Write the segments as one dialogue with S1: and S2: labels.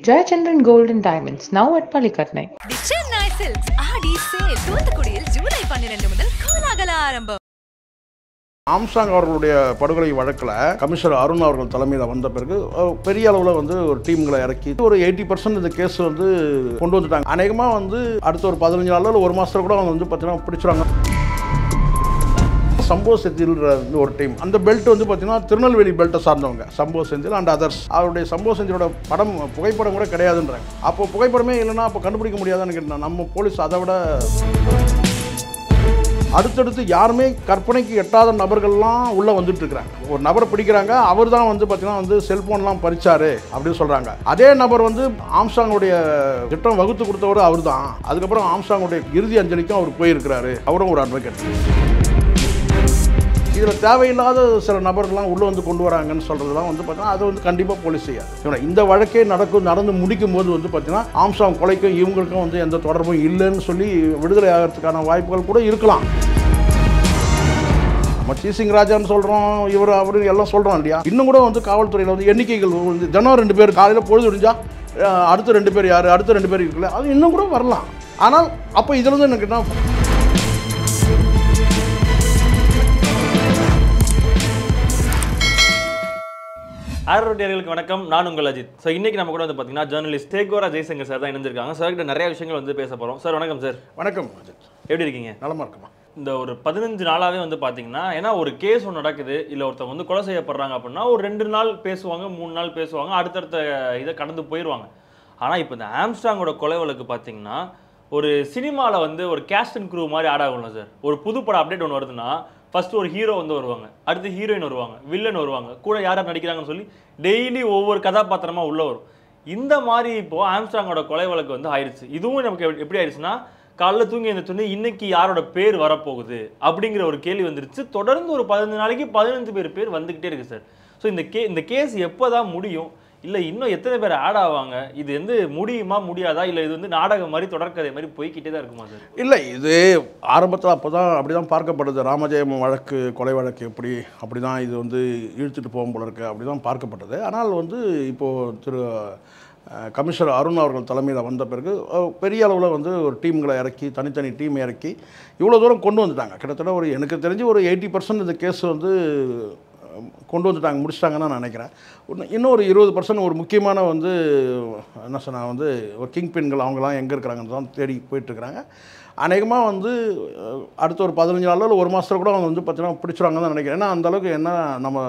S1: Jayachandran Gold and Diamonds, now at Palikatnai.
S2: The Chennai Silks Aadi Sale தூத்துக்குடியில் ஜூலை 12 முதல் கோலாகல ஆரம்பம்.
S3: Armstrong அவர்களுடைய படுகொலை வழக்கில் கமிஷனர் அருண் அவர்கள் தலைமையில் வந்த பிறகு பெரிய அளவில் வந்து ஒரு டீம்களை இறக்கி ஒரு 80% இந்த கேஸ் வந்து கொண்டு வந்துட்டாங்க. அநேகமாக வந்து அடுத்த ஒரு 15 நாளில் இல்லை ஒரு மாதத்தில் கூட அவங்க வந்து பார்த்தீங்கன்னா பிடிச்சிடுவாங்க. சம்போ செந்தில் ஒரு டீம், அந்த பெல்ட் வந்து பார்த்தீங்கன்னா திருநெல்வேலி பெல்ட்டை சார்ந்தவங்க, சம்போ செந்தில் அண்ட் அதர்ஸ். அவருடைய சம்போ செந்திலோட படம் புகைப்படம் கூட கிடையாதுன்றாங்க. அப்போ புகைப்படமே இல்லைன்னா அப்போ கண்டுபிடிக்க முடியாதுன்னு கேட்டேன். நம்ம போலீஸ் அதை விட அடுத்தடுத்து யாருமே கற்பனைக்கு எட்டாத நபர்கள்லாம் உள்ளே வந்துட்டு இருக்கிறாங்க. ஒரு நபரை பிடிக்கிறாங்க, அவர் தான் வந்து பார்த்தீங்கன்னா வந்து செல்ஃபோன்லாம் பறிச்சாரு அப்படின்னு சொல்கிறாங்க. அதே நபர் வந்து ஆம்ஸ்ட்ராங்குடைய திட்டம் வகுத்து கொடுத்தவர் அவர் தான். அதுக்கப்புறம் ஆம்ஸ்ட்ராங்குடைய இறுதி அஞ்சலிக்கும் அவர் போயிருக்கிறாரு. அவரும் ஒரு அட்வொகேட். இதில் தேவையில்லாத சில நபர்கள்லாம் உள்ளே வந்து கொண்டு வராங்கன்னு சொல்கிறதுலாம் வந்து பார்த்தீங்கன்னா அது வந்து கண்டிப்பாக போலீஸ் செய்யாது. இந்த வழக்கே நடந்து முடிக்கும் போது வந்து பார்த்தீங்கன்னா ஆம்ஸ்ட்ராங் கொலைக்கும் இவங்களுக்கும் வந்து எந்த தொடர்பும் இல்லைன்னு சொல்லி விடுதலை ஆகிறதுக்கான வாய்ப்புகள் கூட இருக்கலாம். நம்ம சீசிங் ராஜான்னு சொல்கிறோம், இவர் அவரு எல்லாம் சொல்கிறோம் இல்லையா. இன்னும் கூட வந்து காவல்துறையில் வந்து எண்ணிக்கைகள் வந்து தினம் 2 பேர் காலையில் பொழுது விடிஞ்சா அடுத்த 2 பேர் யார், அடுத்த 2 பேர் இருக்குல்ல, அது இன்னும் கூட வரலாம். ஆனால் அப்போ இதில் வந்து எனக்கு என்ன
S4: ஆரோட்டியர்களுக்கு வணக்கம், நான் உங்கள் அஜித். ஸோ இன்றைக்கி நம்ம கூட வந்து பார்த்தீங்கன்னா ஜேர்னலிஸ்ட் தேகோரா ஜெய்சங்கர் சார் தான் இணைஞ்சிருக்காங்க. சார் கிட்ட நிறைய விஷயங்கள் வந்து பேச போகிறோம். சார் வணக்கம். சார்
S3: வணக்கம் அஜித்,
S4: எப்படி இருக்கீங்க?
S3: நலமாக இருக்குமா?
S4: இந்த ஒரு 15 நாளாகவே வந்து பார்த்தீங்கன்னா, ஏன்னா ஒரு கேஸ் ஒன்று நடக்குது, இல்லை ஒருத்தவங்க வந்து கொலை செய்யப்படுறாங்க அப்படின்னா ஒரு 2 நாள் பேசுவாங்க, 3 நாள் பேசுவாங்க, அடுத்தடுத்த இதை கடந்து போயிடுவாங்க. ஆனால் இப்போ இந்த ஆம்ஸ்ட்ராங்கோட கொலை வழக்கு பார்த்தீங்கன்னா ஒரு சினிமாவில் வந்து ஒரு கேஸ்ட் அண்ட் க்ரூ மாதிரி ஆட் ஆகும்ல சார். ஒரு புது படம் அப்டேட் ஒன்று வருதுன்னா ஃபர்ஸ்ட் ஒரு ஹீரோ வந்து வருவாங்க, அடுத்து ஹீரோயின் வருவாங்க, வில்லன் வருவாங்க, கூட யார் யார் நடிக்கிறாங்கன்னு சொல்லி டெய்லி ஒவ்வொரு கதாபாத்திரமா உள்ள வரும். இந்த மாதிரி இப்போ ஆம்ஸ்ட்ராங்கோட கொலை வழக்கு வந்து ஆயிடுச்சு. இதுவும் நமக்கு எப்படி ஆயிடுச்சுன்னா, காலைல தூங்கி எழுந்திரிச்சு இன்னைக்கு யாரோட பேர் வரப்போகுது அப்படிங்கிற ஒரு கேள்வி வந்துருச்சு. தொடர்ந்து ஒரு 15 நாளைக்கு 15 பேர் வந்துகிட்டே இருக்கு சார். ஸோ இந்த கேஸ் எப்போதான் முடியும், இல்லை இன்னும் எத்தனை பேர் ஆட் ஆவாங்க, இது வந்து முடியுமா முடியாதா, இல்லை இது வந்து நாடகம் மாதிரி தொடர்கதை மாதிரி போய்கிட்டே தான் இருக்குமா சார்?
S3: இல்லை, இது ஆரம்பத்தில் அப்போ தான் அப்படி தான் பார்க்கப்படுது. ராமஜெயம் வழக்கு, கொலை வழக்கு அப்படி தான் இது வந்து இழுத்துட்டு போகும் போல இருக்குது, அப்படி தான் பார்க்கப்பட்டது. ஆனால் வந்து இப்போது திரு கமிஷனர் அருண் அவர்கள் தலைமையில் வந்த பிறகு பெரிய அளவில் வந்து ஒரு டீம்களை இறக்கி, தனித்தனி டீம் இறக்கி இவ்வளோ தூரம் கொண்டு வந்துட்டாங்க. கிட்டத்தட்ட ஒரு எனக்கு தெரிஞ்சு ஒரு 80% இந்த கேஸ் வந்து கொண்டு வந்துட்டாங்க, முடிச்சிட்டாங்கன்னு நான் நினைக்கிறேன். இன்னும் ஒரு 20% ஒரு முக்கியமான வந்து என்ன சொன்னால் வந்து ஒரு கிங் பின்கள் அவங்களாம் எங்கே இருக்கிறாங்கன்னு தான் தேடி போயிட்டுருக்குறாங்க. அநேகமாக வந்து அடுத்த ஒரு 15 நாளில் இல்லை ஒரு மாதத்தில் கூட அவங்க வந்து பார்த்தீங்கன்னா பிடிச்சிடுவாங்கன்னு தான் நினைக்கிறேன். ஏன்னா அந்தளவுக்கு என்ன நம்ம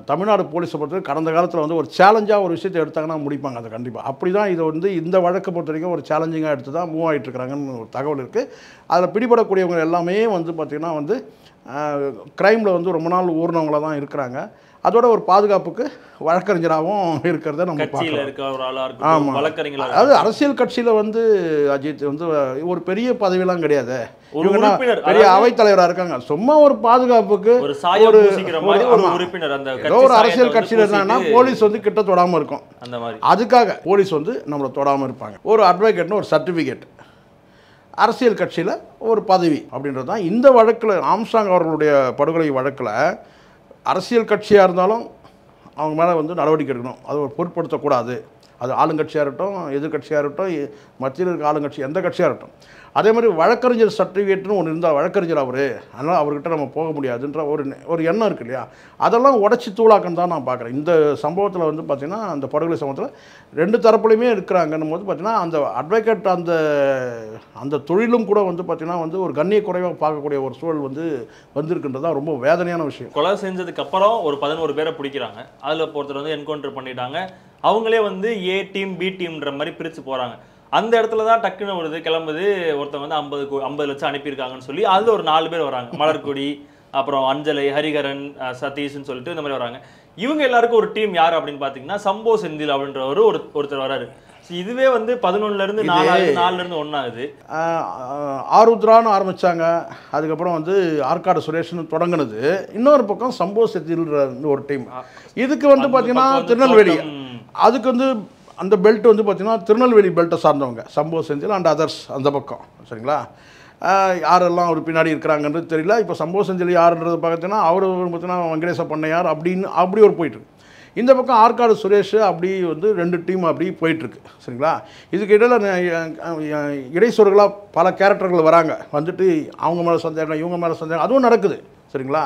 S3: தமிழ்நாடு போலீஸை பொறுத்த கடந்த காலத்தில் வந்து ஒரு சேலஞ்சாக ஒரு விஷயத்தை எடுத்தாங்கன்னா முடிப்பாங்க அதை கண்டிப்பாக. அப்படி தான் இதை வந்து இந்த வழக்கை பொறுத்த வரைக்கும் ஒரு சேலஞ்சிங்காக எடுத்து தான் மூவ் ஆகிட்டுருக்குறாங்கன்னு ஒரு தகவல் இருக்குது. அதில் பிடிபடக்கூடியவங்க எல்லாமே வந்து பார்த்திங்கன்னா வந்து க்ரைமில் வந்து ரொம்ப நாள் ஊர்னவங்களாக தான் இருக்கிறாங்க. அதோட ஒரு பாதுகாப்புக்கு வழக்கறிஞராகவும் இருக்கிறத நம்ம பார்க்கலாம். ஆமாம், அதாவது அரசியல் கட்சியில் வந்து அஜித் வந்து ஒரு பெரிய பதவியெல்லாம் கிடையாது. இவங்கன்னா பெரிய அவைத்தலைவராக இருக்காங்க. சும்மா ஒரு பாதுகாப்புக்கு ஏதோ ஒரு அரசியல் கட்சியில் இருந்தாங்கன்னா போலீஸ் வந்து கிட்ட தொடாமல் இருக்கும். அதுக்காக போலீஸ் வந்து நம்மளை தொடாமல் இருப்பாங்க. ஒரு அட்வொகேட்னு ஒரு சர்டிஃபிகேட், அரசியல் கட்சியில் ஒரு பதவி அப்படின்றது தான் இந்த வழக்கில். ஆம்ஸ்ட்ராங் அவர்களுடைய படுகொலை வழக்கில் அரசியல் கட்சியாக இருந்தாலும் அவங்க மேலே வந்து நடவடிக்கை எடுக்கணும். அது ஒரு பொருட்படுத்தக்கூடாது. அது ஆளுங்கட்சியாக இருக்கட்டும், எதிர்கட்சியாக இருக்கட்டும், மத்தியில் இருக்க ஆளுங்கட்சி எந்த கட்சியாக இருக்கட்டும். அதே மாதிரி வழக்கறிஞர் சர்டிஃபிகேட்னு ஒன்று இருந்தால் வழக்கறிஞர் அவர், அதனால் அவர்கிட்ட நம்ம போக முடியாதுன்ற ஒரு எண்ணம் இருக்குது இல்லையா, அதெல்லாம் உடச்சி தூளாக்கன்னு தான் நான் பார்க்குறேன். இந்த சம்பவத்தில் வந்து பார்த்திங்கன்னா அந்த படுகொலை சம்பவத்தில் 2 தரப்புலையுமே இருக்கிறாங்கன்னும் போது பார்த்திங்கன்னா அந்த அட்வொகேட் அந்த தொழிலும் கூட வந்து பார்த்திங்கன்னா வந்து ஒரு கண்ணிய குறைவாக பார்க்கக்கூடிய ஒரு சூழல் வந்து வந்திருக்குன்றது தான் ரொம்ப வேதனையான விஷயம்.
S4: கொலை செஞ்சதுக்கப்புறம் ஒரு 11 பேரை பிடிக்கிறாங்க. அதில் ஒருத்தர் வந்து என்கவுண்டர் பண்ணிட்டாங்க. அவங்களே வந்து ஏ டீம் பி டீம்ன்ற மாதிரி பிரித்து போகிறாங்க. அந்த இடத்துல தான் டக்குன்னு வருது கிளம்புது, ஒருத்தவங்க வந்து 50 லட்சம் அனுப்பியிருக்காங்கன்னு சொல்லி அதில் ஒரு 4 பேர் வராங்க. மலர்கொடி, அப்புறம் அஞ்சலை, ஹரிகரன், சதீஷ்னு சொல்லிட்டு இந்த மாதிரி வராங்க. இவங்க எல்லாருக்கும் ஒரு டீம் யார் அப்படின்னு பார்த்தீங்கன்னா சம்போ செந்தில் அப்படின்றவர் ஒருத்தர் வராரு. இதுவே வந்து 11லேருந்து 4லேருந்து 1 ஆகுது.
S3: ஆருத்ரான்னு ஆரம்பித்தாங்க. அதுக்கப்புறம் வந்து ஆற்காடு சுரேஷ்னு தொடங்கினது. இன்னொரு பக்கம் சம்போ செந்தில் ஒரு டீம். இதுக்கு வந்து பார்த்தீங்கன்னா திருநெல்வேலி, அதுக்கு வந்து அந்த பெல்ட் வந்து பார்த்திங்கன்னா திருநெல்வேலி பெல்ட்டை சார்ந்தவங்க, சம்போ செந்தில் அண்ட் அதர்ஸ் அந்த பக்கம். சரிங்களா, யாரெல்லாம் அவர் பின்னாடி இருக்கிறாங்கன்றது தெரியல. இப்போ சம்போ செந்தில் யாருன்றது பார்த்தீங்கன்னா அவர் பார்த்தீங்கன்னா வெங்கடேச பண்ணையார் அப்படி ஒரு போயிட்டுருக்கு. இந்த பக்கம் ஆற்காடு சுரேஷ் அப்படி வந்து 2 டீம் அப்படி போயிட்டுருக்கு சரிங்களா. இதுக்கு இடையில் இடைச்சொர்களாக பல கேரக்டர்கள் வராங்க, வந்துட்டு அவங்க மேலே சந்தேகம் இவங்க மேலே சந்தேகம் அதுவும் நடக்குது சரிங்களா.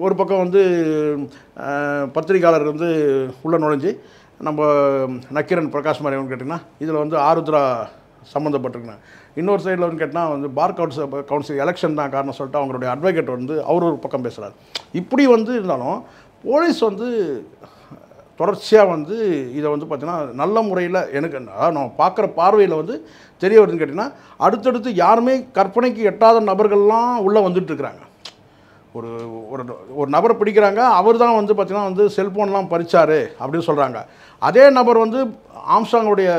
S3: ஒரு பக்கம் வந்து பத்திரிகையாளர் வந்து உள்ளே நுழைஞ்சி நம்ம நக்கீரன் பிரகாஷ் மாரியவன் கேட்டிங்கன்னா இதில் வந்து ஆருத்ரா சம்மந்தப்பட்டிருக்குண்ணா. இன்னொரு சைடில் வந்து கேட்டால் வந்து பார் கவுன்சில் எலெக்ஷன் தான் காரணம் சொல்லிட்டு அவங்களுடைய அட்வொகேட் வந்து அவர் ஒரு பக்கம் பேசுகிறார். இப்படி வந்து இருந்தாலும் போலீஸ் வந்து தொடர்ச்சியாக வந்து இதை வந்து பார்த்திங்கன்னா நல்ல முறையில் எனக்கு நான் பார்க்குற பார்வையில் வந்து தெரிய வருதுன்னு கேட்டிங்கன்னா அடுத்தடுத்து யாருமே கற்பனைக்கு எட்டாத நபர்கள்லாம் உள்ளே வந்துட்டுருக்குறாங்க. ஒரு ஒரு ஒரு நபரை பிடிக்கிறாங்க, அவர் தான் வந்து பார்த்திங்கன்னா வந்து செல்ஃபோன்லாம் பறிச்சார் அப்படின்னு சொல்கிறாங்க. அதே நபர் வந்து ஆம்ஸ்ட்ராங்குடைய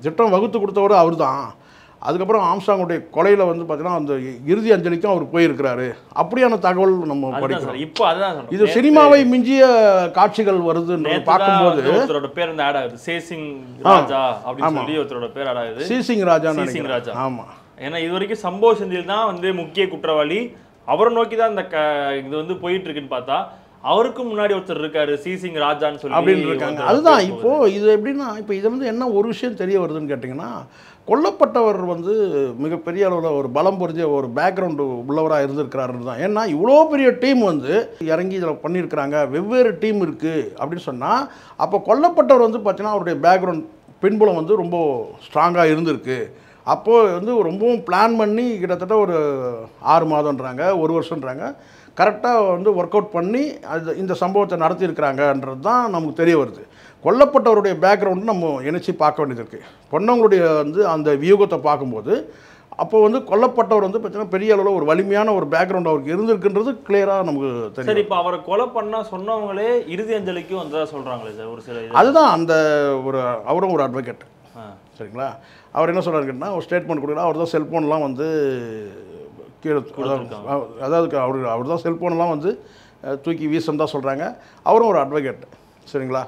S3: திட்டம் வகுத்து கொடுத்தவர் அவர் தான். அதுக்கப்புறம் ஆம்ஸ்ட்ராங்குடைய கொலையில் வந்து பார்த்திங்கன்னா அந்த இறுதி அஞ்சலிக்கும் அவர் போயிருக்கிறாரு. அப்படியான தகவல் நம்ம படிக்கிறோம்.
S4: இப்போ அதுதான்
S3: இது சினிமாவை மிஞ்சிய காட்சிகள் வருதுன்னு பார்க்கும்போது
S4: ஒருத்தரோட பேர் வந்து ஆட் ஆகுது, சேசிங் ராஜா அப்படின்னு சொல்லி ஒருத்தரோட பேர் ஆட் ஆகுது,
S3: சீசிங் ராஜா.
S4: சீசிங் ராஜா.
S3: ஆமாம்,
S4: ஏன்னா இது வரைக்கும் சம்பவ செந்தில் தான் வந்து முக்கிய குற்றவாளி, அவரை நோக்கி தான் இந்த இது வந்து போயிட்டு இருக்குன்னு பார்த்தா அவருக்கு முன்னாடி ஒருத்தர் இருக்காரு சீசிங் ராஜான்னு சொல்லி
S3: அப்படின்னு இருக்காங்க. அதுதான் இப்போது இது எப்படின்னா இப்போ இதை வந்து என்ன ஒரு விஷயம் தெரிய வருதுன்னு கேட்டிங்கன்னா கொல்லப்பட்டவர் வந்து மிகப்பெரிய அளவில் ஒரு பலம் பொருந்திய ஒரு பேக்ரவுண்டு உள்ளவராக இருந்திருக்கிறாருன்னு தான். ஏன்னா இவ்வளோ பெரிய டீம் வந்து இறங்கி இதில் பண்ணியிருக்கிறாங்க, வெவ்வேறு டீம் இருக்குது அப்படின்னு சொன்னால் அப்போ கொல்லப்பட்டவர் வந்து பார்த்தீங்கன்னா அவருடைய பேக்ரவுண்ட் பின்புலம் வந்து ரொம்ப ஸ்ட்ராங்காக இருந்திருக்கு. அப்போது வந்து ரொம்பவும் பிளான் பண்ணி கிட்டத்தட்ட ஒரு 6 மாதம்ன்றாங்க, 1 வருஷன்றாங்க, கரெக்டாக வந்து ஒர்க் அவுட் பண்ணி அது இந்த சம்பவத்தை நடத்தியிருக்கிறாங்கன்றது தான் நமக்கு தெரிய வருது. கொல்லப்பட்டவருடைய பேக்ரவுண்டு நம்ம இணைச்சி பார்க்க வேண்டியது இருக்குது. பொண்ணவங்களுடைய வந்து அந்த வியூகத்தை பார்க்கும்போது அப்போ வந்து கொல்லப்பட்டவர் வந்து பார்த்தீங்கன்னா பெரிய அளவில் ஒரு வலிமையான ஒரு பேக்ரவுண்ட் அவருக்கு இருந்திருக்குன்றது கிளியராக நமக்கு தெரியும்.
S4: சரி, இப்போ அவரை கொலை பண்ணால் சொன்னவங்களே இறுதி அஞ்சலிக்கும் வந்ததாக சொல்கிறாங்களே சார் ஒரு சில.
S3: அதுதான் அந்த ஒரு அவரும் ஒரு அட்வொகேட் சரிங்களா. அவர் என்ன சொல்கிறாரு கேட்டால் ஒரு ஸ்டேட்மெண்ட் கொடுக்குறா, அவர் தான் செல்ஃபோன்லாம் வந்து கீழே அதாவது அவர் தான் செல்ஃபோன்லாம் வந்து தூக்கி வீசம் தான் சொல்கிறாங்க. அவரும் ஒரு அட்வொகேட் சரிங்களா.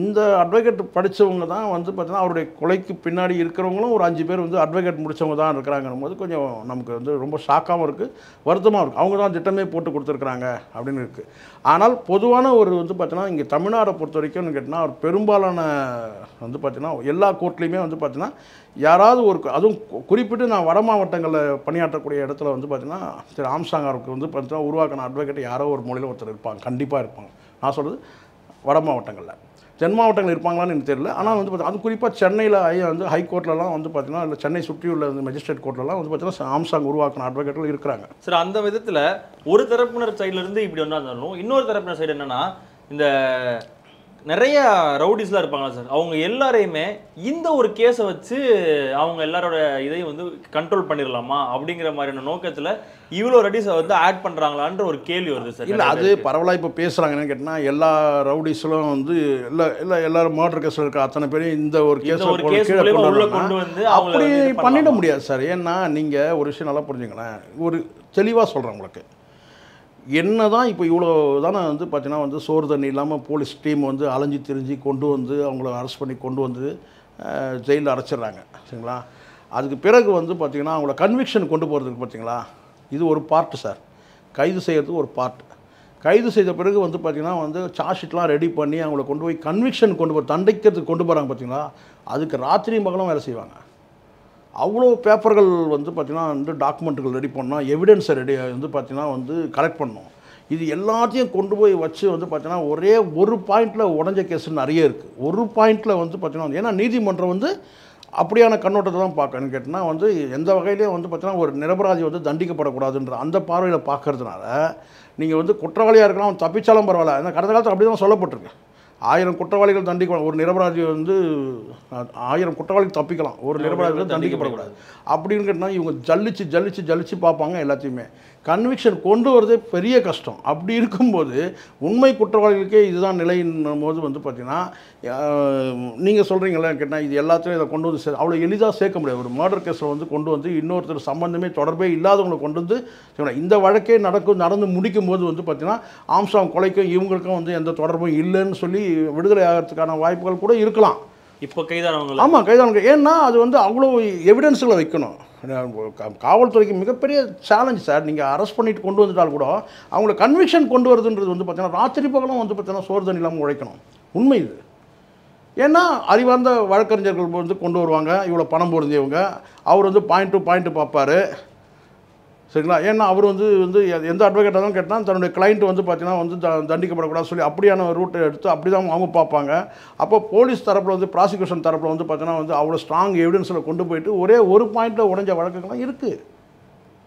S3: இந்த அட்வொகேட் படித்தவங்க தான் வந்து பார்த்தீங்கன்னா அவருடைய கொலைக்கு பின்னாடி இருக்கிறவங்களும் ஒரு 5 பேர் வந்து அட்வொகேட் முடித்தவங்க தான் இருக்கிறாங்கன்னும் போது கொஞ்சம் நமக்கு வந்து ரொம்ப ஷாக்காகவும் இருக்குது, வருத்தமாக இருக்குது. அவங்க தான் திட்டமே போட்டு கொடுத்துருக்குறாங்க அப்படின்னு இருக்குது. ஆனால் பொதுவான ஒரு வந்து பார்த்தீங்கன்னா இங்கே தமிழ்நாடை பொறுத்த வரைக்கும்னு கேட்டிங்கன்னா ஒரு பெரும்பாலான வந்து பார்த்தீங்கன்னா எல்லா கோர்ட்லேயுமே வந்து பார்த்தீங்கன்னா யாராவது ஒரு அதுவும் குறிப்பிட்டு நான் வட மாவட்டங்களில் பணியாற்றக்கூடிய இடத்துல வந்து பார்த்தீங்கன்னா திரு ஆம்ஸ்ட்ராங் அவருக்கு வந்து பார்த்தீங்கன்னா உருவாக்கின அட்வொகேட் யாரோ ஒரு மொழியில் ஒருத்தர் இருப்பாங்க, கண்டிப்பாக இருப்பாங்க. நான் சொல்கிறது வட மாவட்டங்களில், தென் மாவட்டங்கள் இருப்பாங்களான்னு எனக்கு தெரியல. ஆனால் வந்து பார்த்தீங்கன்னா அது குறிப்பாக சென்னையில் வந்து ஹைகோர்ட்லலாம் வந்து பார்த்தீங்கன்னா இல்லை சென்னை சுற்றியுள்ள வந்து மெஜிஸ்ட்ரேட் கோர்ட்லலாம் வந்து பார்த்தீங்கன்னா ஆம்ஸ்ட்ராங் உருவாக்கின அட்வொகேட்கள் இருக்கிறாங்க.
S4: சார் அந்த விதத்தில் ஒரு தரப்பினர் சைட்லேருந்து இப்படி ஒன்றா இருந்தாலும் இன்னொரு தரப்பினர் சைடு என்னென்னா இந்த நிறைய ரவுடிஸ்லாம் இருப்பாங்களா சார், அவங்க எல்லாரையுமே இந்த ஒரு கேஸை வச்சு அவங்க எல்லாரோட இதையும் வந்து கண்ட்ரோல் பண்ணிடலாமா அப்படிங்கிற மாதிரியான நோக்கத்தில் இவ்வளோ ரவுடிஸை வந்து ஆட் பண்ணுறாங்களான்ற ஒரு கேள்வி வருது சார்.
S3: இல்லை அது பரவலாக இப்போ பேசுகிறாங்கன்னு கேட்டால் எல்லா ரவுடிஸ்லும் வந்து எல்லாரும் மர்டர் கேஸில் இருக்க அத்தனை பேரும் இந்த ஒரு கேஸை
S4: கொண்டு வந்து
S3: அப்படி பண்ணிட முடியாது சார். ஏன்னா நீங்கள் ஒரு விஷயம் நல்லா புரிஞ்சுங்களேன், ஒரு தெளிவாக சொல்கிறேன் உங்களுக்கு. என்ன தான் இப்போ இவ்வளோ தானே வந்து பார்த்தீங்கன்னா வந்து சோறு தண்ணி இல்லாமல் போலீஸ் டீம் வந்து அலைஞ்சி திரிஞ்சு கொண்டு வந்து அவங்கள அரெஸ்ட் பண்ணி கொண்டு வந்து ஜெயிலில் அடைச்சிடுறாங்க சரிங்களா. அதுக்கு பிறகு வந்து பார்த்திங்கன்னா அவங்கள கன்விக்ஷன் கொண்டு போகிறதுக்கு பார்த்தீங்களா இது ஒரு பார்ட்டு சார். கைது செய்கிறதுக்கு ஒரு பார்ட்டு. கைது செய்த பிறகு வந்து பார்த்திங்கன்னா வந்து சார்ஜ் ஷீட்லாம் ரெடி பண்ணி அவங்கள கொண்டு போய் கன்விக்ஷன் கொண்டு போய் தண்டிக்கிறதுக்கு கொண்டு போகிறாங்க பார்த்தீங்களா. அதுக்கு ராத்திரி மகளும் வேலை செய்வாங்க. அவ்வளோ பேப்பர்கள் வந்து பார்த்திங்கன்னா வந்து டாக்குமெண்ட்டுகள் ரெடி பண்ணோம், எவிடன்ஸை ரெடி வந்து பார்த்திங்கன்னா வந்து கலெக்ட் பண்ணோம். இது எல்லாத்தையும் கொண்டு போய் வச்சு வந்து பார்த்திங்கன்னா ஒரே ஒரு பாயிண்டில் உடஞ்ச கேஸு நிறைய இருக்குது. ஒரு பாயிண்டில் வந்து பார்த்திங்கன்னா ஏன்னா நீதிமன்றம் வந்து அப்படியான கண்ணோட்டத்தை தான் பார்க்கணும்னு கேட்டிங்கன்னா வந்து எந்த வகையிலையும் வந்து பார்த்திங்கன்னா ஒரு நிரபராதி வந்து தண்டிக்கப்படக்கூடாதுன்ற அந்த பார்வையில் பார்க்கறதுனால நீங்கள் வந்து குற்றவாளியாக இருக்கலாம் தப்பிச்சாலும் பரவாயில்ல. ஏன்னா கடந்த காலத்தில் அப்படி தான் சொல்லப்பட்டிருக்கு. 1000 குற்றவாளிகள் தண்டிக்கலாம், ஒரு நிரபராதி வந்து 1000 குற்றவாளிகள் தப்பிக்கலாம், ஒரு நிரபராதி தண்டிக்கப்படக்கூடாது அப்படின்னு கேட்டால் இவங்க ஜல்லிச்சு பார்ப்பாங்க எல்லாத்தையுமே. கன்விக்ஷன் கொண்டு வரதே பெரிய கஷ்டம். அப்படி இருக்கும்போது உண்மை குற்றவாளிகளுக்கே இதுதான் நிலைன்னும் போது வந்து பார்த்திங்கன்னா நீங்கள் சொல்கிறீங்களே கேட்டால் இது எல்லாத்தையும் இதை கொண்டு வந்து அவ்வளோ எளிதாக சேர்க்க முடியாது. ஒரு மர்டர் கேஸில் வந்து கொண்டு வந்து இன்னொருத்தர் சம்பந்தமே தொடர்பே இல்லாதவங்களை கொண்டு வந்து இந்த வழக்கே நடந்து முடிக்கும் போது வந்து பார்த்திங்கன்னா ஆம்ஸ்ட்ராங் கொலைக்கும் இவங்களுக்கும் வந்து எந்த தொடர்பும் இல்லைன்னு சொல்லி விடுதலை ஆகிறதுக்கான வாய்ப்புகள் கூட இருக்கலாம்.
S4: இப்போ கைதானவங்க
S3: ஆமாம் கைதானவங்க. ஏன்னா அது வந்து அவ்வளோ எவிடன்ஸுகளை வைக்கணும். காவல்துறைக்கு மிகப்பெரிய சேலஞ்ச் சார். நீங்கள் அரெஸ்ட் பண்ணிட்டு கொண்டு வந்துட்டால் கூட அவங்கள கன்விக்ஷன் கொண்டு வருதுன்றது வந்து பார்த்தீங்கன்னா ராத்திரி பகலும் வந்து பார்த்தீங்கன்னா சோறு தண்ணி இல்லாமல் உழைக்கணும். உண்மை இது. ஏன்னா அறிவார்ந்த வழக்கறிஞர்கள் வந்து கொண்டு வருவாங்க, இவ்வளோ பணம் பொருந்தியவங்க. அவர் வந்து பாயிண்ட் டு பாயிண்ட் பார்ப்பார், சரிங்களா? ஏன்னா அவர் வந்து எந்த அட்வொகேட்டாக தான் கேட்டால் தன்னுடைய கிளைண்ட் வந்து பார்த்தீங்கன்னா வந்து தண்டிக்கப்படக்கூடாது சொல்லி அப்படியான ரூட்டை எடுத்து அப்படி தான் அவங்க பார்ப்பாங்க. அப்போ போலீஸ் தரப்பில் வந்து ப்ராசிக்யூஷன் தரப்பில் வந்து பார்த்தீங்கன்னா வந்து அவ்வளோ ஸ்ட்ராங் எவிடன்ஸில் கொண்டு போயிட்டு ஒரே ஒரு பாயிண்ட்டில் உடைஞ்ச வழக்குகள்லாம் இருக்குது.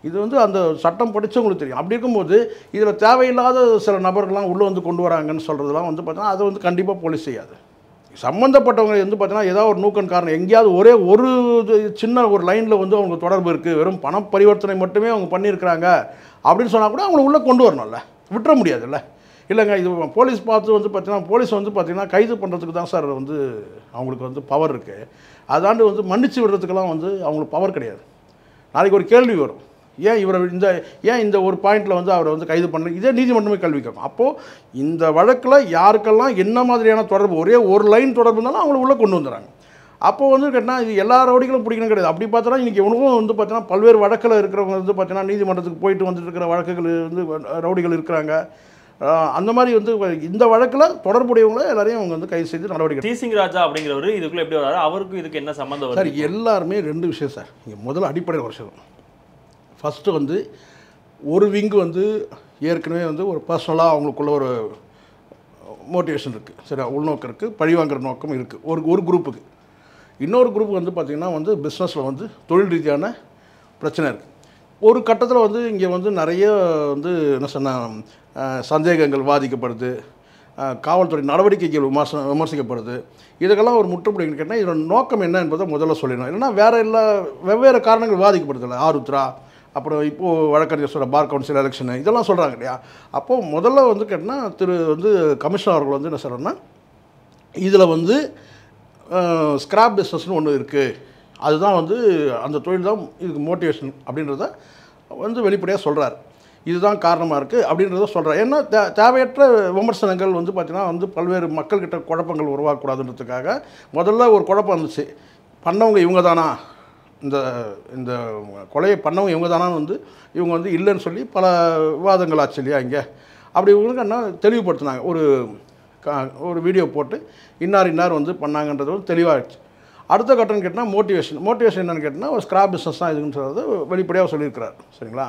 S3: இது வந்து அந்த சட்டம் படித்தவங்களுக்கு தெரியும். அப்படி இருக்கும்போது இதில் தேவையில்லாத சில நபர்கள்லாம் உள்ளே வந்து கொண்டு வராங்கன்னு சொல்கிறதுலாம் வந்து பார்த்தீங்கன்னா அதை வந்து கண்டிப்பாக போலீஸ் செய்யாது. சம்மந்தப்பட்டவங்க வந்து பார்த்தீங்கன்னா ஏதாவது ஒரு நூக்கன் காரணம் எங்கேயாவது ஒரே ஒரு சின்ன ஒரு லைனில் வந்து அவங்க தொடர்பு இருக்குது, வெறும் பண பரிவர்த்தனை மட்டுமே அவங்க பண்ணியிருக்கிறாங்க அப்படின்னு சொன்னால் கூட அவங்கள உள்ளே கொண்டு வரணும்ல, விட்டுற முடியாதுல்ல. இல்லைங்க இது போலீஸ் பார்த்து வந்து பார்த்தீங்கன்னா போலீஸ் வந்து பார்த்தீங்கன்னா கைது பண்ணுறதுக்கு தான் சார் வந்து அவங்களுக்கு வந்து பவர் இருக்குது. அதாண்டு வந்து மன்னிச்சு விடுறதுக்கெல்லாம் வந்து அவங்களுக்கு பவர் கிடையாது. நாளைக்கு ஒரு கேள்வி வரும், ஏன் இந்த ஒரு பாயிண்டில் வந்து அவரை வந்து கைது பண்ணல, இதே நீதிமன்றமே கேள்வி கேட்கும். அப்போது இந்த வழக்கில் யாருக்கெல்லாம் என்ன மாதிரியான தொடர்பு, ஒரே ஒரு லைன் தொடர்பு இருந்தாலும் அவங்கள உள்ளே கொண்டு வந்துடுறாங்க. அப்போது வந்து கேட்டால் இது எல்லா ரவுடிகளும் பிடிக்கணும் கிடையாது. அப்படி பார்த்தோன்னா இன்றைக்கி எவ்வளவும் வந்து பார்த்தீங்கன்னா பல்வேறு வழக்கில் இருக்கிறவங்க வந்து பார்த்தீங்கன்னா நீதிமன்றத்துக்கு போயிட்டு வந்துட்டு இருக்கிற வழக்குகள் வந்து ரவுடிகள் இருக்கிறாங்க. அந்த மாதிரி வந்து இந்த வழக்கில் தொடர்புடையவங்கள எல்லாரையும் அவங்க வந்து கைது செய்து நடவடிக்கை.
S4: டி சிங் ராஜா அப்படிங்கிறவர் இதுக்குள்ளே எப்படி வராரு, அவருக்கு இதுக்கு என்ன சம்மந்தம்
S3: சார்? எல்லாருமே ரெண்டு விஷயம் சார். இங்கே முதல்ல அடிப்படையில் ஒரு விஷயம். ஃபஸ்ட்டு வந்து ஒரு விங்கு வந்து ஏற்கனவே வந்து ஒரு பர்சனலாக அவங்களுக்குள்ள ஒரு மோட்டிவேஷன் இருக்குது, சரி, உள்நோக்கம் இருக்குது, பழிவாங்கிற நோக்கம் இருக்குது ஒரு குரூப்புக்கு. இன்னொரு குரூப் வந்து பார்த்திங்கன்னா வந்து பிஸ்னஸில் வந்து தொழில் ரீதியான பிரச்சனை இருக்குது. ஒரு கட்டத்தில் வந்து இங்கே வந்து நிறைய வந்து என்ன சொன்னால் சந்தேகங்கள் வாதிக்கப்படுது, காவல்துறை நடவடிக்கைகள் விமர்சிக்கப்படுது. இதுக்கெல்லாம் ஒரு முற்றுப்புள்ளி கேட்டால் இதோட நோக்கம் என்ன என்பதை முதல்ல சொல்லணும். இல்லைன்னா வெவ்வேறு காரணங்கள் வாதிக்கப்படுதில்லை. ஆருத்ரா, அப்புறம் இப்போது வழக்கறிஞர் சொல்கிற பார் கவுன்சில் எலெக்ஷனு இதெல்லாம் சொல்கிறாங்க இல்லையா? அப்போது முதல்ல வந்து கேட்டால் கமிஷனர் அவர்கள் வந்து என்ன சொல்கிறேன்னா இதில் வந்து ஸ்கிராப் பிஸ்னஸ்னு ஒன்று இருக்குது, அதுதான் வந்து அந்த தொழில் தான் இதுக்கு மோட்டிவேஷன் அப்படின்றத வந்து வெளிப்படையாக சொல்கிறார். இதுதான் காரணமாக இருக்குது அப்படின்றத சொல்கிறார். ஏன்னா தேவையற்ற விமர்சனங்கள் வந்து பார்த்திங்கன்னா வந்து பல்வேறு மக்கள்கிட்ட குழப்பங்கள் உருவாக்கக்கூடாதுன்றதுக்காக முதல்ல ஒரு குழப்பம் இருந்துச்சு. பண்ணவங்க இவங்க தானா, இந்த கொலையை பண்ணவங்க இவங்க தானான்னு வந்து இவங்க வந்து இல்லைன்னு சொல்லி பல விவாதங்கள் ஆச்சு இல்லையா? இங்கே அப்படி இவங்களுக்கு என்ன தெளிவுபடுத்தினாங்க, ஒரு வீடியோ போட்டு இன்னார் வந்து பண்ணாங்கன்றது வந்து தெளிவாகிடுச்சு. அடுத்த கட்டம்னு கேட்டால் மோட்டிவேஷன் என்னென்னு கேட்டால் ஒரு ஸ்கிராப் பிஸ்னஸ் தான் இதுன்னு சொல்கிறது வெளிப்படையாக சொல்லியிருக்கிறார். சரிங்களா?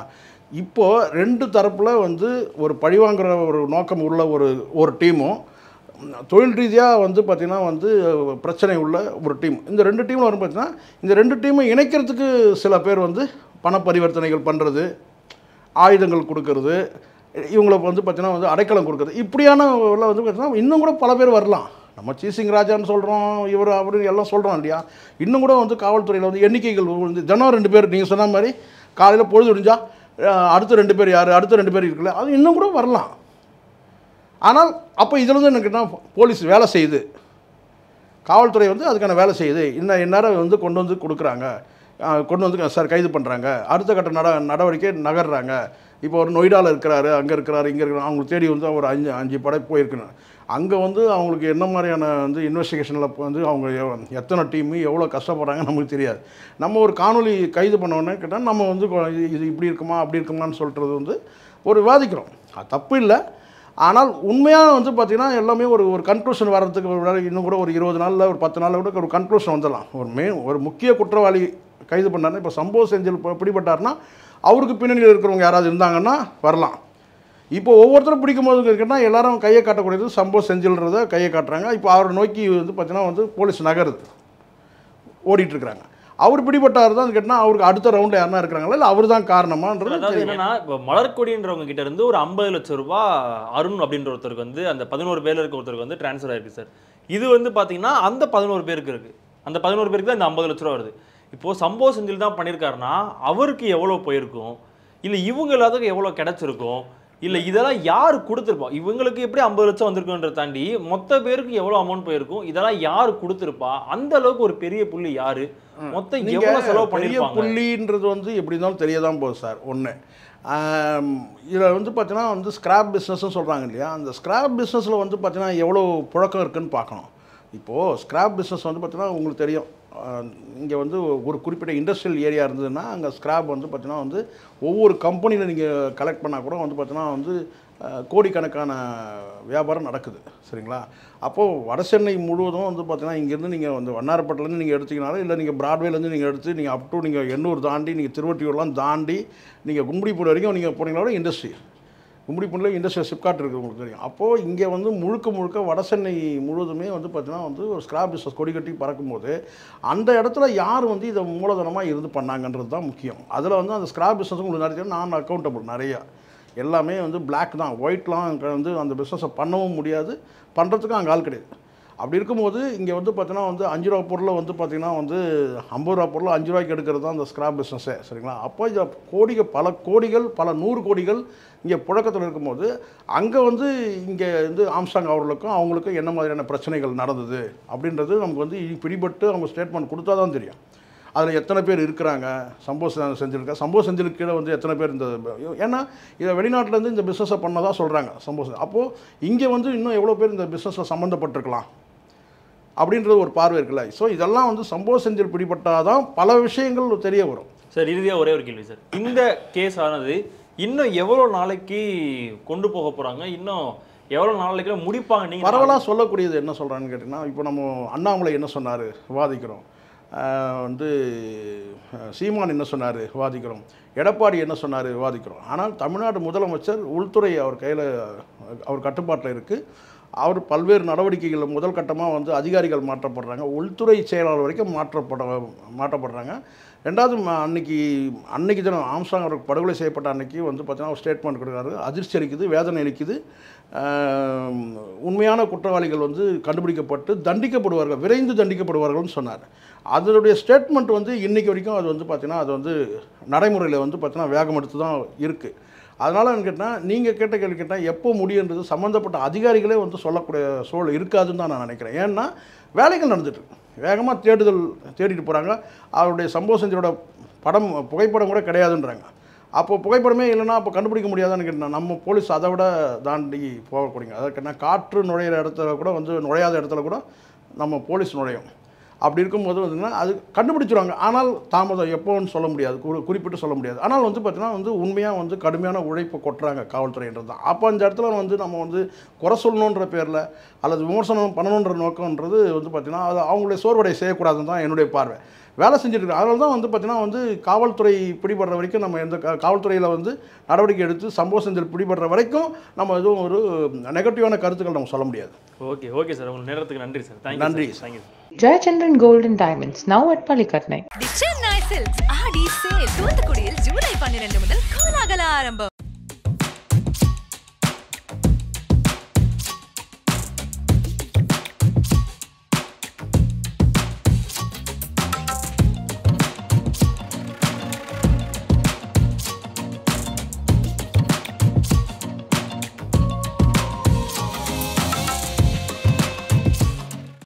S3: இப்போது ரெண்டு தரப்பில் வந்து ஒரு பழிவாங்கிற ஒரு நோக்கம் உள்ள ஒரு டீமும் தொழில் ரீதியாக வந்து பார்த்திங்கன்னா வந்து பிரச்சனை உள்ள ஒரு டீம். இந்த ரெண்டு டீமில் வரும் பார்த்திங்கன்னா இந்த ரெண்டு டீமை இணைக்கிறதுக்கு சில பேர் வந்து பண பரிவர்த்தனைகள் பண்ணுறது, ஆயுதங்கள் கொடுக்கறது, இவங்களை வந்து பார்த்திங்கன்னா வந்து அடைக்கலம் கொடுக்குறது, இப்படியான வந்து பார்த்திங்கன்னா இன்னும் கூட பல பேர் வரலாம். நம்ம டி சிங் ராஜான்னு சொல்கிறோம், இவர் அப்படின்னு எல்லாம் சொல்கிறோம் இல்லையா? இன்னும் கூட வந்து காவல்துறையில் வந்து எண்ணிக்கைகள் வந்து தினம் 2 பேர், நீங்கள் சொன்ன மாதிரி காலையில் பொழுது விடிஞ்சா அடுத்த 2 பேர் யார், அடுத்த 2 பேர் இருக்குல்ல, அது இன்னும் கூட வரலாம். ஆனால் அப்போ இதில் வந்து எனக்கு போலீஸ் வேலை செய்யுது, காவல்துறை வந்து அதுக்கான வேலை செய்யுது, இந்நேரம் வந்து கொண்டு வந்து கொடுக்குறாங்க, கொண்டு வந்து சார் கைது பண்ணுறாங்க, அடுத்த கட்ட நடவடிக்கை நகர்றாங்க. இப்போ ஒரு நொய்டாவில் இருக்கிறாரு, அங்கே இருக்கிறாரு, இங்கே இருக்கிறாரு, அவங்களுக்கு தேடி வந்து ஒரு 5 படை போயிருக்கணும். அங்கே வந்து அவங்களுக்கு என்ன மாதிரியான வந்து இன்வெஸ்டிகேஷனில் வந்து அவங்க எத்தனை டீமு எவ்வளோ கஷ்டப்படுறாங்க நமக்கு தெரியாது. நம்ம ஒரு காணொலி கைது பண்ணோன்னே கேட்டால் நம்ம வந்து இது இப்படி இருக்குமா அப்படி இருக்குமான்னு சொல்கிறது வந்து ஒரு விவாதிக்கிறோம், அது தப்பு இல்லை. ஆனால் உண்மையாக வந்து பார்த்திங்கன்னா எல்லாமே ஒரு கன்க்ளூஷன் வர்றதுக்கு இன்னும் கூட ஒரு 20 நாளில் ஒரு 10 நாளில் கூட ஒரு கன்க்ளூஷன் வந்துடலாம். ஒரு முக்கிய குற்றவாளி கைது பண்ணாருன்னா, இப்போ சம்பவ செந்தில் பிடிபட்டார்னா அவருக்கு பின்னணியில் இருக்கிறவங்க யாராவது இருந்தாங்கன்னா வரலாம். இப்போ ஒவ்வொருத்தரும் பிடிக்கும்போது கேட்டால் எல்லாரும் கையை காட்டக்கூடியது சம்பவ செஞ்சில்றத கையை காட்டுறாங்க. இப்போ அவரை நோக்கி வந்து பார்த்தீங்கன்னா வந்து போலீஸ் நகருது, ஓடிட்டுருக்குறாங்க. அவர் பிடிபட்டார் தான் கேட்டால் அவருக்கு அடுத்த ரவுண்டில் யாருனா இருக்கிறாங்களா, இல்லை அவர் தான் காரணமான்றது.
S4: அதாவது என்னன்னா, இப்போ மலர்கொடின்றவங்க கிட்ட இருந்து ஒரு 50 லட்சம் ரூபாய் அருண் அப்படின்ற ஒருத்தருக்கு வந்து அந்த 11 பேர் இருக்க ஒருத்தருக்கு வந்து டிரான்ஸ்ஃபர் ஆயிருக்கு சார். இது வந்து பார்த்தீங்கன்னா அந்த 11 பேருக்கு இருக்குது, அந்த 11 பேருக்கு தான் இந்த 50 லட்ச ரூபா வருது. இப்போது சம்பவ செந்தில் தான் பண்ணியிருக்காருன்னா அவருக்கு எவ்வளோ போயிருக்கும், இல்லை இவங்க எல்லாத்துக்கும் எவ்வளோ கிடச்சிருக்கும், இல்லை இதெல்லாம் யார் கொடுத்துருப்பா, இவங்களுக்கு எப்படி 50 லட்சம் வந்திருக்குன்றத தாண்டி மொத்த பேருக்கு எவ்வளோ அமௌண்ட் போயிருக்கும், இதெல்லாம் யார் கொடுத்துருப்பா, அந்த அளவுக்கு ஒரு பெரிய புள்ளி யாரு, மொத்தம் எவ்வளோ செலவு பண்ணியிருப்பாங்க
S3: புள்ளின்றது வந்து எப்படி இருந்தாலும் தெரியதான் போகுது சார். ஒன்று இதில் வந்து பார்த்தீங்கன்னா வந்து ஸ்கிராப் பிஸ்னஸ்ன்னு சொல்கிறாங்க இல்லையா, அந்த ஸ்கிராப் பிஸ்னஸில் வந்து பார்த்தீங்கன்னா எவ்வளோ புழக்கம் இருக்குதுன்னு பார்க்கணும். இப்போது ஸ்கிராப் பிஸ்னஸ் வந்து பார்த்தீங்கன்னா உங்களுக்கு தெரியும், இங்கே வந்து ஒரு குறிப்பிட்ட இண்டஸ்ட்ரியல் ஏரியா இருந்ததுன்னா அங்கே ஸ்கிராப் வந்து பார்த்தீங்கன்னா வந்து ஒவ்வொரு கம்பெனியில் நீங்கள் கலெக்ட் பண்ணால் கூட வந்து பார்த்தீங்கன்னா வந்து கோடிக்கணக்கான வியாபாரம் நடக்குது. சரிங்களா? அப்போது வட சென்னை முழுவதும் வந்து பார்த்தீங்கன்னா இங்கேருந்து நீங்கள் வந்து வண்ணாரப்பேட்டிலேருந்து நீங்கள் எடுத்திங்கனாலும், இல்லை நீங்கள் பிராட்வேலேருந்து நீங்கள் எடுத்து நீங்கள் அப் டு நீங்கள் எண்ணூர் தாண்டி நீங்கள் திருவொற்றியூர்லாம் தாண்டி நீங்கள் கும்மிடிப்பூர் வரைக்கும் நீங்கள் போனீங்களோட இண்டஸ்ட்ரி, கும்மிடிப்பூரில் இண்டஸ்ட்ரியல் சிப்காட் இருக்குது உங்களுக்கு தெரியும். அப்போது இங்கே வந்து முழுக்க வட சென்னை முழுவதுமே வந்து பார்த்தீங்கன்னா வந்து ஒரு ஸ்கிராப் பிஸ்னஸ் கொடி கட்டி பறக்கும்போது அந்த இடத்துல யார் வந்து இதை மூலதனமாக இருந்து பண்ணாங்கன்றது தான் முக்கியம். அதில் வந்து அந்த ஸ்கிராப் பிஸ்னஸ் உங்களுக்கு நிறைய நான் அக்கௌண்டபிள் நிறையா எல்லாமே வந்து பிளாக் தான், ஒயிட்லாம் வந்து அந்த பிஸ்னஸை பண்ணவும் முடியாது, பண்ணுறதுக்கும் அங்கே ஆள் கிடையாது. அப்படி இருக்கும்போது இங்கே வந்து பார்த்தீங்கன்னா வந்து 5 ரூபா பொருளை வந்து பார்த்திங்கன்னா வந்து 50 ரூபா பொருளை 5 ரூபாய்க்கு எடுக்கிறது தான் அந்த ஸ்கிராப் பிஸ்னஸே. சரிங்களா? அப்போ இதை பல கோடிகள் பல 100 கோடிகள் இங்கே புழக்கத்தில் இருக்கும்போது அங்கே வந்து இங்கே வந்து ஆம்ஸ்டாங் அவர்களுக்கும் அவங்களுக்கும் என்ன மாதிரியான பிரச்சனைகள் நடந்தது அப்படின்றது நமக்கு வந்து பிடிபட்டு அவங்க ஸ்டேட்மெண்ட் கொடுத்தா தான் தெரியும். அதில் எத்தனை பேர் இருக்கிறாங்க, சம்பவம் செஞ்சிருக்கு கீழே வந்து எத்தனை பேர் இந்த, ஏன்னா இதை வெளிநாட்டிலேருந்து இந்த பிஸ்னஸை பண்ணதாக சொல்கிறாங்க சம்பவம். அப்போது இங்கே வந்து இன்னும் எவ்வளோ பேர் இந்த பிஸ்னஸில் சம்மந்தப்பட்டிருக்கலாம் அப்படின்றது ஒரு பார்வை இருக்குல்ல. ஸோ இதெல்லாம் வந்து சம்பவம் செஞ்சில் பிடிபட்டால் தான் பல விஷயங்கள் தெரிய வரும்.
S4: சார், இறுதியாக ஒரே ஒரு கேள்வி சார், இந்த கேஸ் ஆனது இன்னும் எவ்வளோ நாளைக்கு கொண்டு போக போகிறாங்க, இன்னும் எவ்வளோ நாளைக்கு முடிப்பாங்க? நீங்கள்
S3: பரவலாக சொல்லக்கூடியது என்ன சொல்கிறான்னு கேட்டிங்கன்னா, இப்போ நம்ம அண்ணாமலை என்ன சொன்னார் விவாதிக்கிறோம், வந்து சீமான் என்ன சொன்னார் விவாதிக்கிறோம், எடப்பாடி என்ன சொன்னார் விவாதிக்கிறோம். ஆனால் தமிழ்நாடு முதலமைச்சர் உள்துறை அவர் கையில் அவர் கட்டுப்பாட்டில் இருக்குது. அவர் பல்வேறு நடவடிக்கைகள் முதல் கட்டமாக வந்து அதிகாரிகள் மாற்றப்படுறாங்க, உள்துறை செயலாளர் வரைக்கும் மாற்றப்படுறாங்க. ரெண்டாவது அன்னைக்கு தினம் ஆம்ஸ்டாங் அவருக்கு படுகொலை செய்யப்பட்ட அன்னைக்கு வந்து பார்த்தீங்கன்னா ஒரு ஸ்டேட்மெண்ட் கொடுக்குறாரு. அதிர்ச்சி அளிக்குது, வேதனை அளிக்குது. உண்மையான குற்றவாளிகள் வந்து கண்டுபிடிக்கப்பட்டு தண்டிக்கப்படுவார்கள், விரைந்து தண்டிக்கப்படுவார்கள்னு சொன்னார். அதனுடைய ஸ்டேட்மெண்ட் வந்து இன்றைக்கி வரைக்கும் அது வந்து பார்த்திங்கன்னா அது வந்து நடைமுறையில் வந்து பார்த்திங்கன்னா வேகம் எடுத்து தான் இருக்குது. அதனால் கேட்டால் நீங்கள் கேட்ட கேள்வி கேட்டால் எப்போ முடியுன்றது சம்மந்தப்பட்ட அதிகாரிகளே வந்து சொல்லக்கூடிய சூழல் இருக்காதுன்னு தான் நான் நினைக்கிறேன். ஏன்னா வேலைகள் நடந்துட்டுருக்கு, வேகமாக தேடிட்டு போகிறாங்க. அவருடைய சம்பவம் செஞ்சோட புகைப்படம் கூட கிடையாதுன்றாங்க. அப்போ புகைப்படமே இல்லைன்னா அப்போ கண்டுபிடிக்க முடியாதான்னு கேட்டால் நம்ம போலீஸ் அதை விட தாண்டி போகக்கூடியங்க. அதை கேட்டால் காற்று நுழையிற இடத்துல கூட வந்து நுழையாத இடத்துல கூட நம்ம போலீஸ் நுழையும். அப்படி இருக்கும்போது வந்துன்னா அது கண்டுபிடிச்சிருவாங்க. ஆனால் தாமதம் எப்போன்னு சொல்ல முடியாது, குறிப்பிட்டு சொல்ல முடியாது. ஆனால் வந்து பார்த்தீங்கன்னா வந்து உண்மையாக வந்து கடுமையான உழைப்பு கொட்டுறாங்க காவல்துறைன்றது தான். அப்போ அந்த இடத்துல வந்து நம்ம வந்து குறை சொல்லணுன்ற பேரில் அல்லது விமர்சனம் பண்ணணுன்ற நோக்கம்ன்றது வந்து பார்த்திங்கன்னா அது அவங்களுடைய சோர்வடை செய்யக்கூடாதுன்னு தான் என்னுடைய பார்வை. வேலை செஞ்சுட்டு அதனால தான் வந்து பார்த்திங்கன்னா வந்து காவல்துறை பிடிபடுற வரைக்கும் நம்ம எந்த காவல்துறையில் வந்து நடவடிக்கை எடுத்து சம்பவம் செஞ்சு பிடிபடுற வரைக்கும் நம்ம எதுவும் ஒரு நெகட்டிவான கருத்துக்கள் நம்ம சொல்ல முடியாது.
S4: ஓகே சார், உங்கள் நேரத்துக்கு நன்றி சார்.
S3: நன்றி.
S1: Jayachandran Gold and Diamonds, now at Palikatnai.
S2: The Chennai silks Aadi sale தூத்துக்குடியில் ஜூலை 12 முதல் கோலாகல ஆரம்பம்.